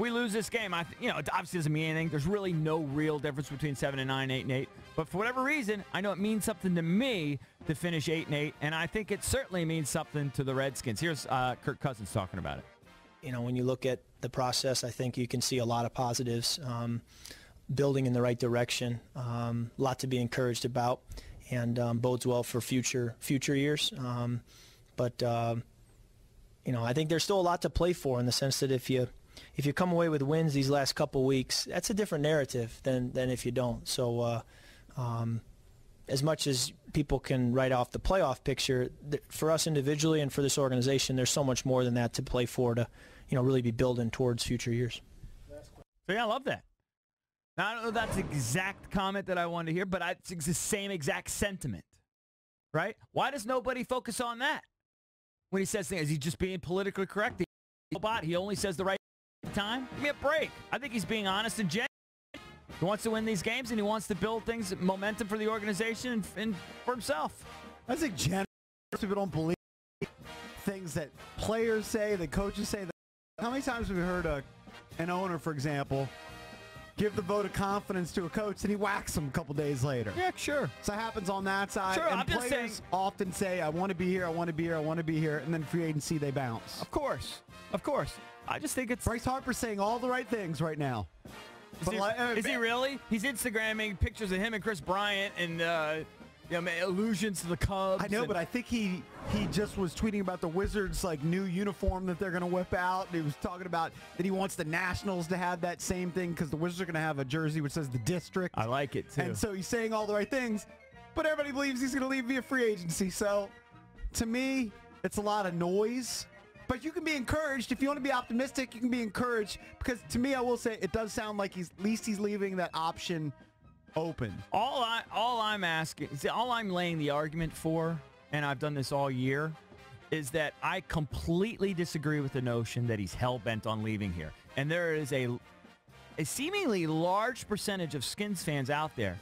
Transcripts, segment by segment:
we lose this game, it obviously doesn't mean anything. There's really no real difference between 7-9, 8-8. But for whatever reason, I know it means something to me to finish 8-8, and I think it certainly means something to the Redskins. Here's Kirk Cousins talking about it. When you look at the process, I think you can see a lot of positives, building in the right direction, a lot to be encouraged about, and bodes well for future years. But I think there's still a lot to play for, in the sense that if you come away with wins these last couple weeks, that's a different narrative than if you don't. So as much as people can write off the playoff picture, for us individually and for this organization, there's so much more than that to play for, to really be building towards future years. So yeah, I love that. Now, I don't know if that's the exact comment that I wanted to hear, but it's the same exact sentiment, right? Why does nobody focus on that when he says things? Is he just being politically correct? He only says the right time? Give me a break. I think he's being honest and genuine. He wants to win these games, and he wants to build things, momentum for the organization and for himself. I think generally people don't believe things that players say, that coaches say. How many times have we heard an owner, for example, give the vote of confidence to a coach, and he whacks him a couple days later? Yeah, sure. So it happens on that side. Sure, and I'm just saying, players often say, I want to be here, I want to be here, I want to be here, and then free agency, they bounce. Of course. I just think it's... Bryce Harper's saying all the right things right now. Is he really? He's Instagramming pictures of him and Chris Bryant and allusions to the Cubs. I know, but I think he just was tweeting about the Wizards' new uniform that they're going to whip out. And he was talking about that he wants the Nationals to have that same thing because the Wizards are going to have a jersey which says the District. I like it, too. And so he's saying all the right things, but everybody believes he's going to leave via free agency. So to me, it's a lot of noise. But you can be encouraged. If you want to be optimistic, you can be encouraged. Because to me, I will say, it does sound like he's leaving that option open. All I'm asking, all I'm laying the argument for, and I've done this all year, is that I completely disagree with the notion that he's hell-bent on leaving here. And there is a seemingly large percentage of Skins fans out there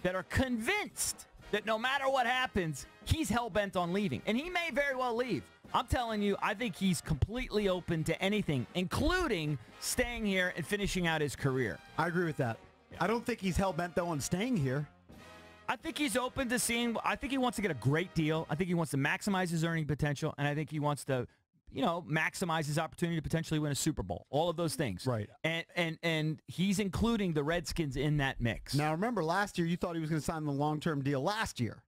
that are convinced that no matter what happens, he's hell-bent on leaving. And he may very well leave. I'm telling you, I think he's completely open to anything, including staying here and finishing out his career. I agree with that. Yeah. I don't think he's hell-bent, though, on staying here. I think he's open to seeing. I think he wants to get a great deal. I think he wants to maximize his earning potential, and I think he wants to, maximize his opportunity to potentially win a Super Bowl. All of those things. Right. And he's including the Redskins in that mix. Now, remember, last year you thought he was going to sign the long-term deal last year.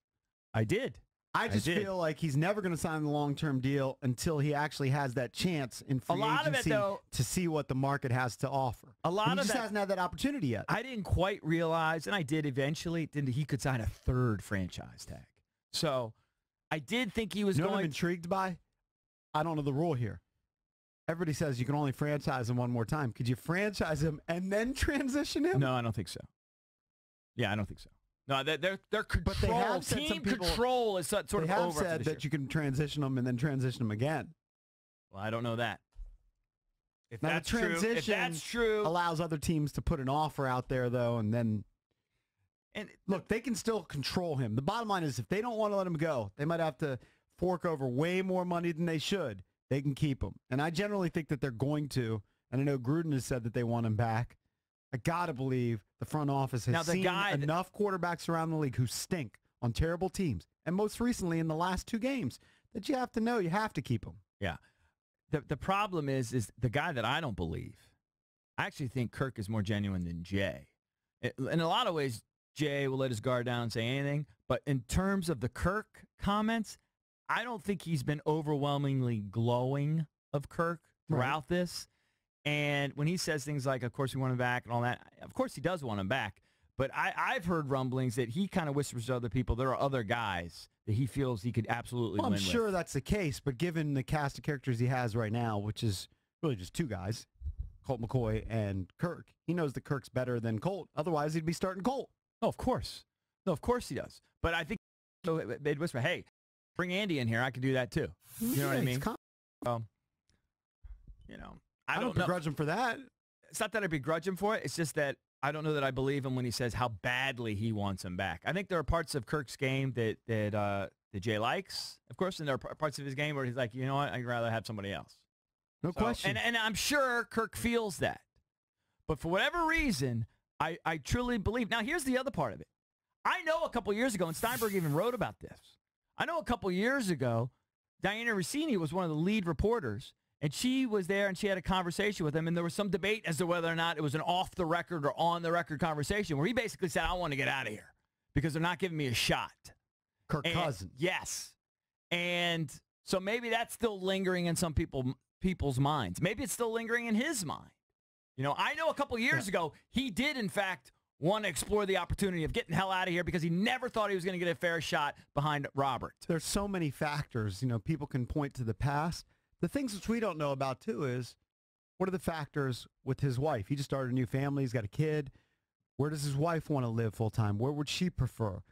I did. I just feel like he's never going to sign the long-term deal until he actually has that chance in free agency to see what the market has to offer. A lot of he just hasn't had that opportunity yet. I didn't quite realize, and I did eventually, he could sign a third franchise tag. So I did think he was going. What I'm intrigued by? I don't know the rule here. Everybody says you can only franchise him one more time. Could you franchise him and then transition him? No, I don't think so. Yeah, I don't think so. No, their control, but they have said team control is sort of over. They have said that you can transition them and then transition them again. Well, I don't know that. If now, that's transition if that's true, allows other teams to put an offer out there, though, and then look, they can still control him. The bottom line is, if they don't want to let him go, they might have to fork over way more money than they should. They can keep him, and I generally think that they're going to. And I know Gruden has said that they want him back. I got to believe the front office has seen enough quarterbacks around the league who stink on terrible teams, and most recently in the last 2 games, that you have to know you have to keep them. Yeah. The problem is the guy that I don't believe. I actually think Kirk is more genuine than Jay. In a lot of ways, Jay will let his guard down and say anything, but in terms of the Kirk comments, I don't think he's been overwhelmingly glowing of Kirk throughout this. And when he says things like, of course, we want him back and all that, of course he does want him back. But I've heard rumblings that he kind of whispers to other people there are other guys that he feels he could absolutely win with. I'm sure that's the case, but given the cast of characters he has right now, which is really just 2 guys, Colt McCoy and Kirk, he knows that Kirk's better than Colt. Otherwise, he'd be starting Colt. Oh, of course. No, of course he does. But I think they'd whisper, hey, bring Andy in here. I could do that too. You know what I mean? I don't begrudge him for that. It's not that I begrudge him for it. It's just that I don't know that I believe him when he says how badly he wants him back. I think there are parts of Kirk's game that Jay likes, of course, and there are parts of his game where he's like, you know what, I'd rather have somebody else. No question. And I'm sure Kirk feels that. But for whatever reason, I truly believe. Now, here's the other part of it. I know a couple years ago, and Steinberg even wrote about this. I know a couple years ago, Diana Rossini was one of the lead reporters, and she was there, and she had a conversation with him, and there was some debate as to whether or not it was an off-the-record or on-the-record conversation where he basically said, I want to get out of here because they're not giving me a shot. Kirk Cousins. Yes. And so maybe that's still lingering in some people's minds. Maybe it's still lingering in his mind. You know, I know a couple years ago, he did, in fact, want to explore the opportunity of getting the hell out of here because he never thought he was going to get a fair shot behind Robert. There's so many factors. You know, people can point to the past. The things which we don't know about, too, is what are the factors with his wife? He just started a new family. He's got a kid. Where does his wife want to live full time? Where would she prefer?